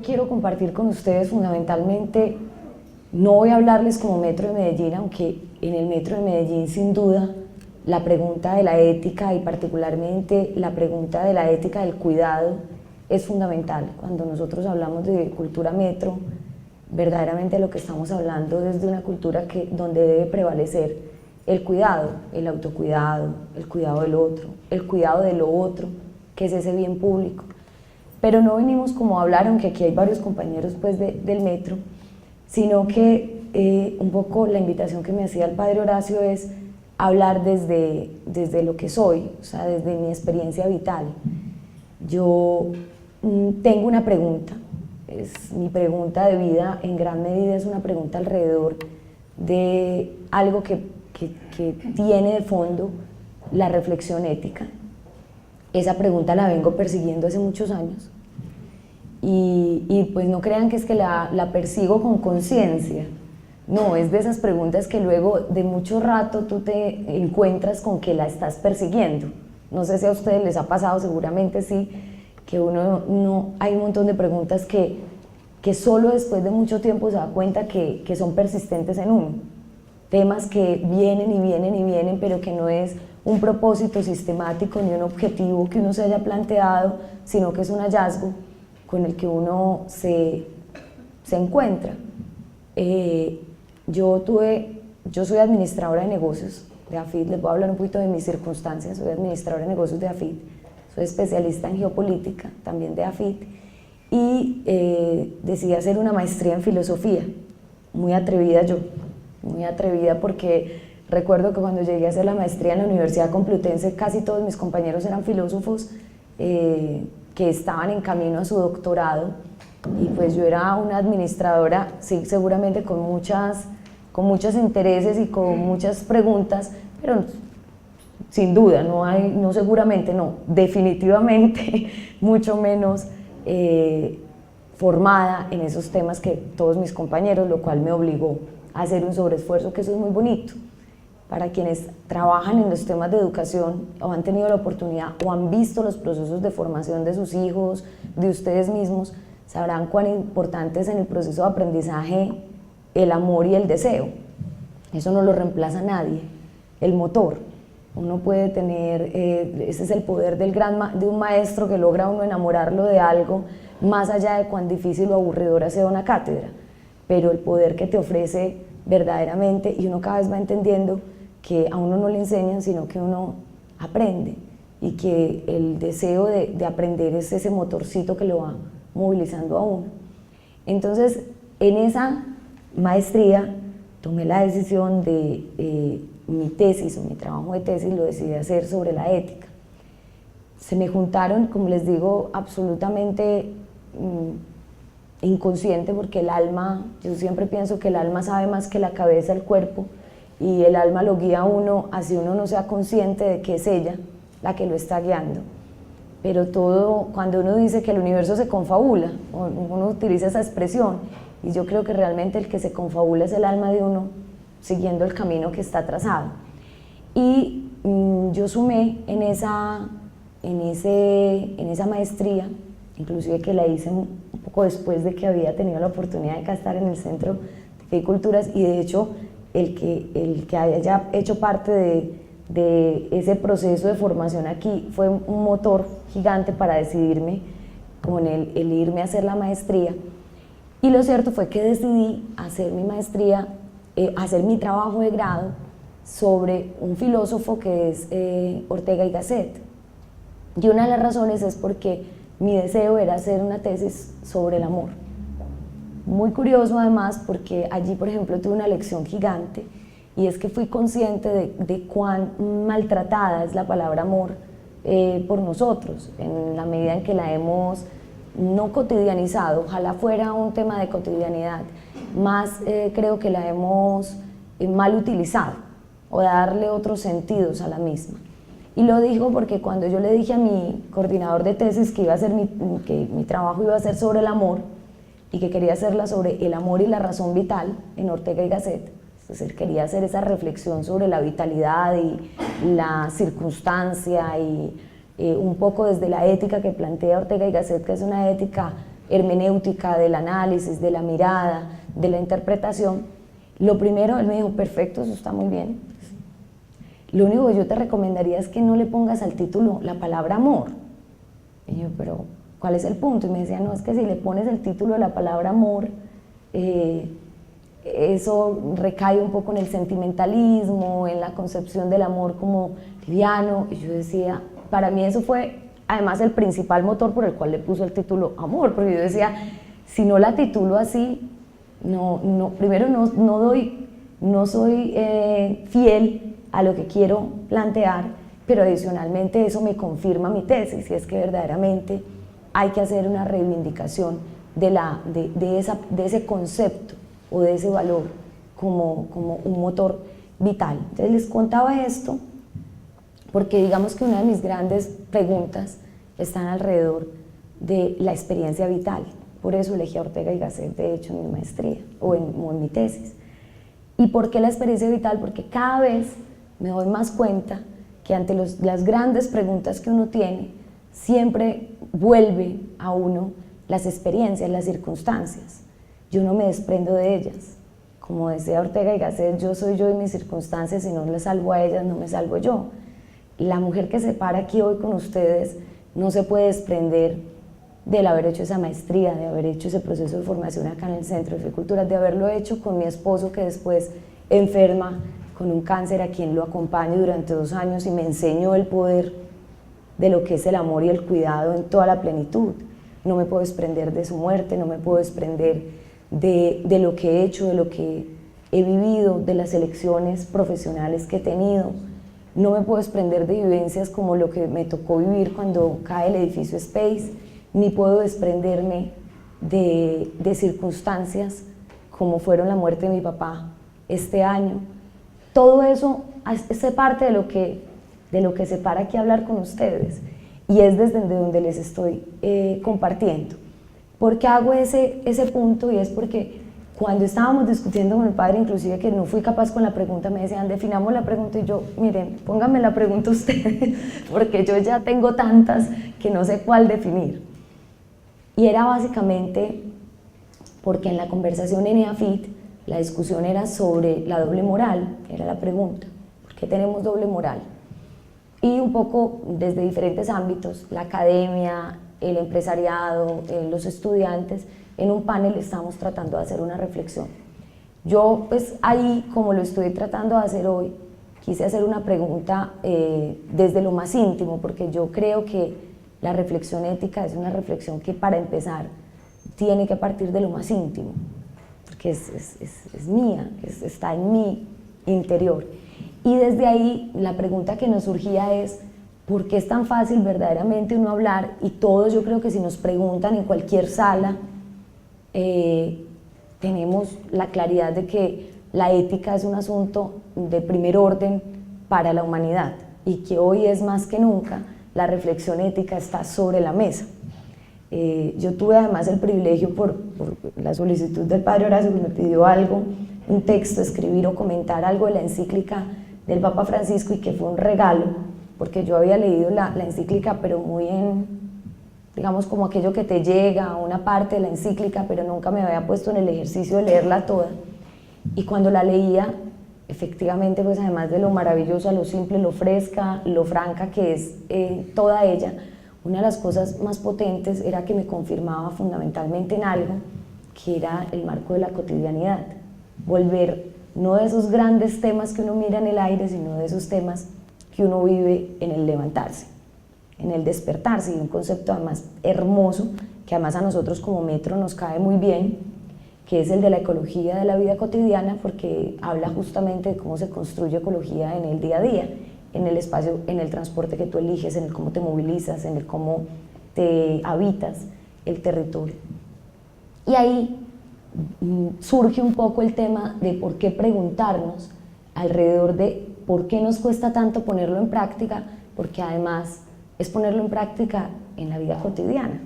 quiero compartir con ustedes fundamentalmente, no voy a hablarles como Metro de Medellín, aunque en el Metro de Medellín sin duda la pregunta de la ética y particularmente la pregunta de la ética del cuidado es fundamental. Cuando nosotros hablamos de cultura metro, verdaderamente lo que estamos hablando es de una cultura donde debe prevalecer el cuidado, el autocuidado, el cuidado del otro, el cuidado de lo otro, que es ese bien público. Pero no venimos como a hablar, aunque aquí hay varios compañeros pues, del metro, sino que un poco la invitación que me hacía el padre Horacio es hablar desde lo que soy, o sea, desde mi experiencia vital. Yo tengo una pregunta, mi pregunta de vida en gran medida es una pregunta alrededor de algo que tiene de fondo la reflexión ética. Esa pregunta la vengo persiguiendo hace muchos años y pues no crean que es que la persigo con conciencia, no, es de esas preguntas que luego de mucho rato tú te encuentras con que la estás persiguiendo. No sé si a ustedes les ha pasado, seguramente sí, que hay un montón de preguntas que solo después de mucho tiempo se da cuenta que son persistentes en uno. Temas que vienen y vienen y vienen, pero que no es un propósito sistemático ni un objetivo que uno se haya planteado, sino que es un hallazgo con el que uno se encuentra. Yo soy administradora de negocios de AFIT, les voy a hablar un poquito de mis circunstancias, soy administradora de negocios de AFIT, soy especialista en geopolítica, también de AFIT, y decidí hacer una maestría en filosofía, muy atrevida yo, muy atrevida porque recuerdo que cuando llegué a hacer la maestría en la Universidad Complutense casi todos mis compañeros eran filósofos que estaban en camino a su doctorado y pues yo era una administradora, sí, seguramente con muchos intereses y con muchas preguntas, pero sin duda, no seguramente, no, definitivamente mucho menos formada en esos temas que todos mis compañeros, lo cual me obligó a hacer un sobreesfuerzo, que eso es muy bonito. Para quienes trabajan en los temas de educación o han tenido la oportunidad o han visto los procesos de formación de sus hijos, de ustedes mismos, sabrán cuán importante es en el proceso de aprendizaje el amor y el deseo. Eso no lo reemplaza nadie, el motor. Uno puede tener, ese es el poder de un maestro que logra uno enamorarlo de algo, más allá de cuán difícil o aburridora sea una cátedra, pero el poder que te ofrece verdaderamente, y uno cada vez va entendiendo que a uno no le enseñan, sino que uno aprende, y que el deseo de aprender es ese motorcito que lo va movilizando a uno. Entonces, en esa maestría tomé la decisión de mi tesis o mi trabajo de tesis lo decidí hacer sobre la ética. Se me juntaron, como les digo, absolutamente inconsciente, porque el alma, yo siempre pienso que el alma sabe más que la cabeza, el cuerpo, y el alma lo guía a uno, así uno no sea consciente de que es ella la que lo está guiando. Pero todo, cuando uno dice que el universo se confabula, uno utiliza esa expresión, y yo creo que realmente el que se confabula es el alma de uno, siguiendo el camino que está trazado. Y yo sumé en esa maestría, inclusive que la hice un poco después de que había tenido la oportunidad de estar en el Centro de Fe y Culturas, y de hecho el que haya hecho parte de ese proceso de formación aquí fue un motor gigante para decidirme con el irme a hacer la maestría. Y lo cierto fue que decidí hacer mi maestría, hacer mi trabajo de grado sobre un filósofo que es Ortega y Gasset. Y una de las razones es porque mi deseo era hacer una tesis sobre el amor. Muy curioso además porque allí, por ejemplo, tuve una lección gigante, y es que fui consciente de cuán maltratada es la palabra amor por nosotros, en la medida en que la hemos no cotidianizado, ojalá fuera un tema de cotidianidad, más creo que la hemos mal utilizado o darle otros sentidos a la misma. Y lo digo porque cuando yo le dije a mi coordinador de tesis que iba a hacer que mi trabajo iba a ser sobre el amor y que quería hacerla sobre el amor y la razón vital en Ortega y Gasset, es decir, quería hacer esa reflexión sobre la vitalidad y la circunstancia y un poco desde la ética que plantea Ortega y Gasset, que es una ética hermenéutica, del análisis, de la mirada, de la interpretación, lo primero, él me dijo, perfecto, eso está muy bien. Lo único que yo te recomendaría es que no le pongas al título la palabra amor. Y yo, pero ¿cuál es el punto? Y me decía, no, es que si le pones el título de la palabra amor, eso recae un poco en el sentimentalismo, en la concepción del amor como liviano. Y yo decía, para mí eso fue además el principal motor por el cual le puso el título amor, porque yo decía, si no la titulo así, primero no soy fiel a lo que quiero plantear, pero adicionalmente eso me confirma mi tesis, y es que verdaderamente hay que hacer una reivindicación de ese concepto o de ese valor como un motor vital. Entonces les contaba esto porque digamos que una de mis grandes preguntas están alrededor de la experiencia vital. Por eso elegí a Ortega y Gasset, de hecho, en mi maestría o en mi tesis. ¿Y por qué la experiencia vital? Porque cada vez me doy más cuenta que ante las grandes preguntas que uno tiene, siempre vuelve a uno las experiencias, las circunstancias. Yo no me desprendo de ellas. Como decía Ortega y Gasset, yo soy yo y mis circunstancias, si no las salvo a ellas, no me salvo yo. La mujer que se para aquí hoy con ustedes no se puede desprender del haber hecho esa maestría, de haber hecho ese proceso de formación acá en el Centro de Culturas, de haberlo hecho con mi esposo que después enferma con un cáncer, a quien lo acompañé durante 2 años y me enseñó el poder de lo que es el amor y el cuidado en toda la plenitud. No me puedo desprender de su muerte, no me puedo desprender de lo que he hecho, de lo que he vivido, de las elecciones profesionales que he tenido. No me puedo desprender de vivencias como lo que me tocó vivir cuando cae el edificio Space, ni puedo desprenderme de circunstancias como fueron la muerte de mi papá este año. Todo eso hace parte de lo que se para aquí a hablar con ustedes, y es desde donde les estoy compartiendo. ¿Por qué hago ese punto? Y es porque cuando estábamos discutiendo con el padre, inclusive que no fui capaz con la pregunta, me decían, definamos la pregunta, y yo, miren, pónganme la pregunta ustedes, porque yo ya tengo tantas que no sé cuál definir. Y era básicamente porque en la conversación en EAFIT la discusión era sobre la doble moral, era la pregunta, ¿por qué tenemos doble moral? Y un poco desde diferentes ámbitos, la academia, el empresariado, los estudiantes, en un panel estamos tratando de hacer una reflexión. Yo pues ahí, como lo estoy tratando de hacer hoy, quise hacer una pregunta desde lo más íntimo, porque yo creo que la reflexión ética es una reflexión que para empezar tiene que partir de lo más íntimo, porque es mía, está en mi interior. Y desde ahí la pregunta que nos surgía es, ¿por qué es tan fácil verdaderamente uno hablar? Y todos, yo creo que si nos preguntan en cualquier sala, tenemos la claridad de que la ética es un asunto de primer orden para la humanidad, y que hoy es más que nunca la reflexión ética está sobre la mesa. Yo tuve además el privilegio por la solicitud del padre Horacio, que me pidió algo, un texto, escribir o comentar algo de la encíclica del Papa Francisco, y que fue un regalo, porque yo había leído la encíclica, pero muy digamos como aquello que te llega, una parte de la encíclica, pero nunca me había puesto en el ejercicio de leerla toda. Y cuando la leía, efectivamente, pues además de lo maravillosa, lo simple, lo fresca, lo franca que es toda ella, una de las cosas más potentes era que me confirmaba fundamentalmente en algo, que era el marco de la cotidianidad. Volver, no de esos grandes temas que uno mira en el aire, sino de esos temas que uno vive en el levantarse, en el despertarse, y un concepto además hermoso, que además a nosotros como Metro nos cae muy bien, que es el de la ecología de la vida cotidiana, porque habla justamente de cómo se construye ecología en el día a día, en el espacio, en el transporte que tú eliges, en el cómo te movilizas, en el cómo te habitas el territorio. Y ahí surge un poco el tema de por qué preguntarnos alrededor de por qué nos cuesta tanto ponerlo en práctica, porque además es ponerlo en práctica en la vida cotidiana.